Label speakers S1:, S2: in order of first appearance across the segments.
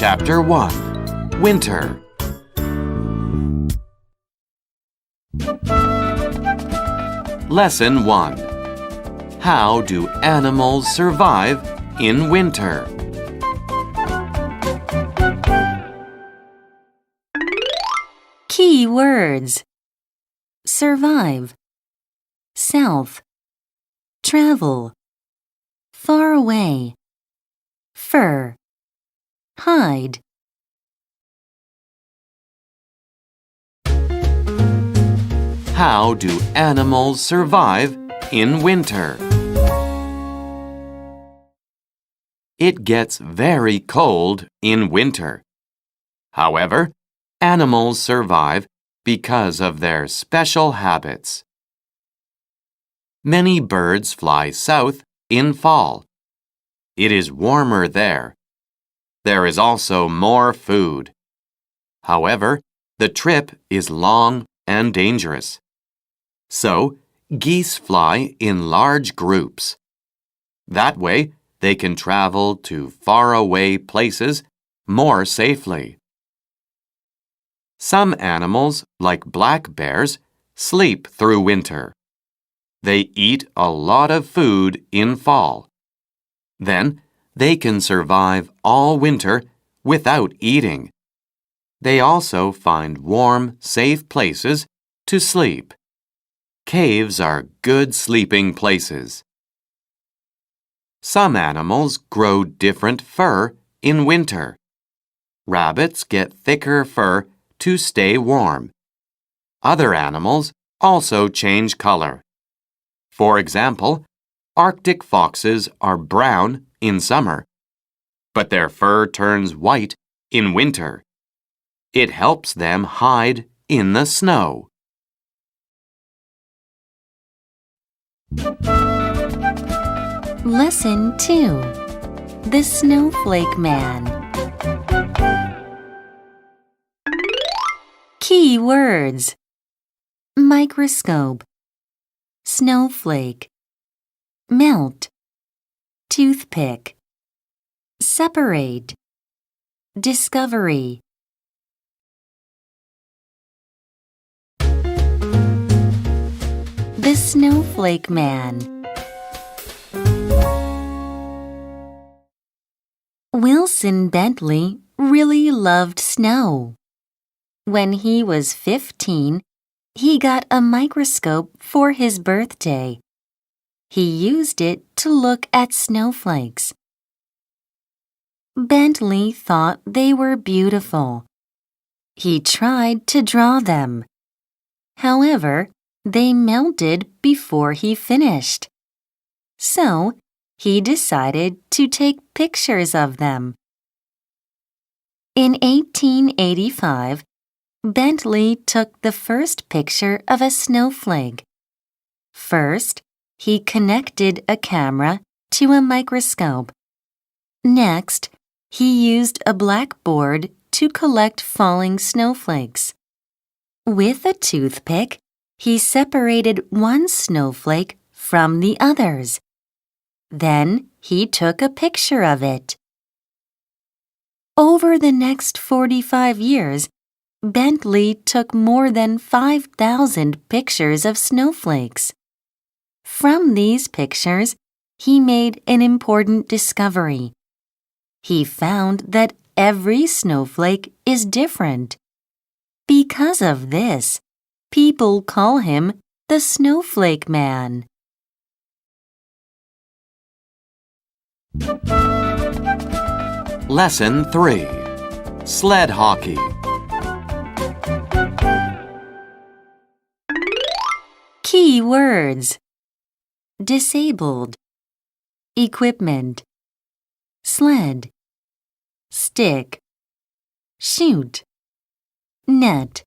S1: Chapter 1 Winter. Lesson 1. How do animals survive in winter?
S2: Key words: survive, south, travel, far away, fur, hide.
S1: How do animals survive in winter? It gets very cold in winter. However, animals survive because of their special habits. Many birds fly south in fall. It is warmer there. There is also more food. However, the trip is long and dangerous. So, geese fly in large groups. That way, they can travel to faraway places more safely. Some animals, like black bears, sleep through winter. They eat a lot of food in fall. Then, they can survive all winter without eating. They also find warm, safe places to sleep. Caves are good sleeping places. Some animals grow different fur in winter. Rabbits get thicker fur to stay warm. Other animals also change color. For example, Arctic foxes are brown in summer, but their fur turns white in winter. It helps them hide in the snow.
S2: Lesson 2. The Snowflake Man. Key words: microscope, snowflake, melt, toothpick, separate, discovery. The Snowflake Man. Wilson Bentley really loved snow. When he was 15, he got a microscope for his birthday. He used it to look at snowflakes. Bentley thought they were beautiful. He tried to draw them. However, they melted before he finished. So, he decided to take pictures of them. In 1885, Bentley took the first picture of a snowflake. First, he connected a camera to a microscope. Next, he used a blackboard to collect falling snowflakes. With a toothpick, he separated one snowflake from the others. Then he took a picture of it. Over the next 45 years, Bentley took more than 5,000 pictures of snowflakes. From these pictures, he made an important discovery. He found that every snowflake is different. Because of this, people call him the Snowflake Man.
S1: Lesson 3. Sled hockey.
S2: Key words: disabled, equipment, sled, stick, shoot, net.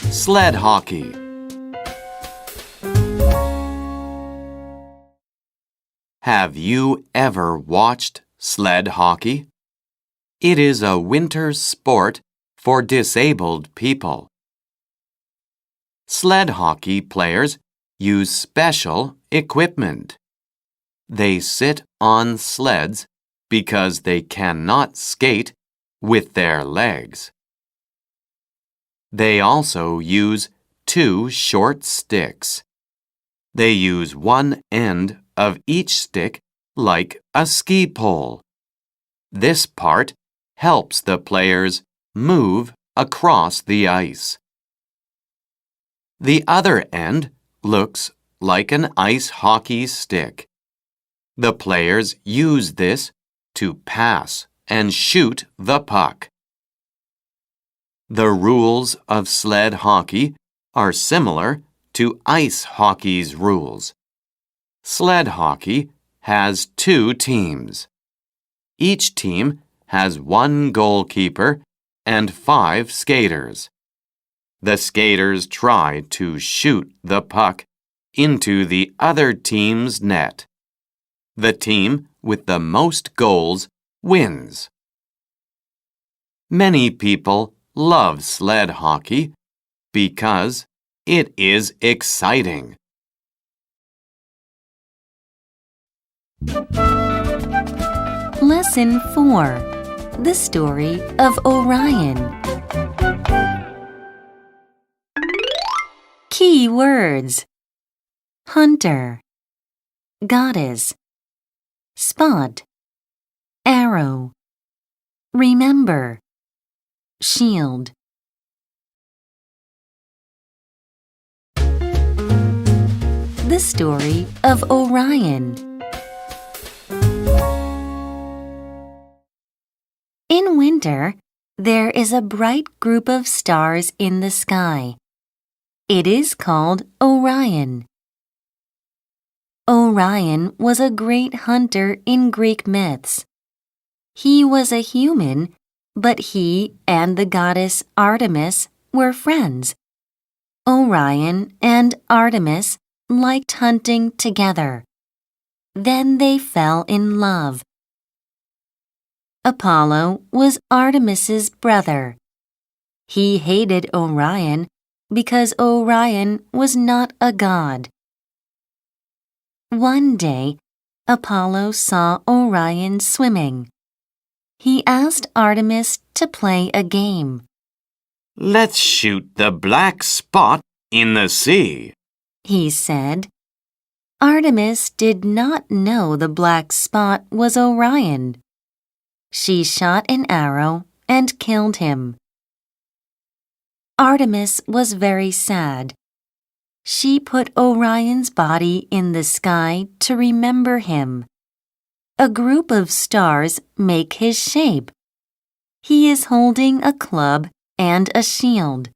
S1: Sled hockey. Have you ever watched sled hockey? It is a winter sport for disabled people. Sled hockey players use special equipment. they sit on sleds because they cannot skate with their legs. They also use 2 short sticks. They use one end of each stick like a ski pole. This part helps the players move across the ice. The other end looks like an ice hockey stick. The players use this to pass and shoot the puck. The rules of sled hockey are similar to ice hockey's rules. Sled hockey has 2 teams. Each team has 1 goalkeeper and 5 skaters. The skaters try to shoot the puck into the other team's net. The team with the most goals wins. Many people love sled hockey because it is exciting.
S2: Lesson 4. The Story of Orion. Key words: hunter, goddess, spot, arrow, remember, shield. The Story of Orion. In winter, there is a bright group of stars in the sky. It is called Orion. Orion was a great hunter in Greek myths. He was a human, but he and the goddess Artemis were friends. Orion and Artemis liked hunting together. Then they fell in love. Apollo was Artemis's brother. He hated Orion because Orion was not a god. One day, Apollo saw Orion swimming. He asked Artemis to play a game.
S1: "Let's shoot the black spot in the sea,"
S2: he said. Artemis did not know the black spot was Orion. She shot an arrow and killed him. Artemis was very sad. She put Orion's body in the sky to remember him. A group of stars make his shape. He is holding a club and a shield.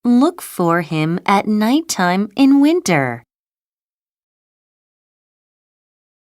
S2: Look for him at nighttime in winter.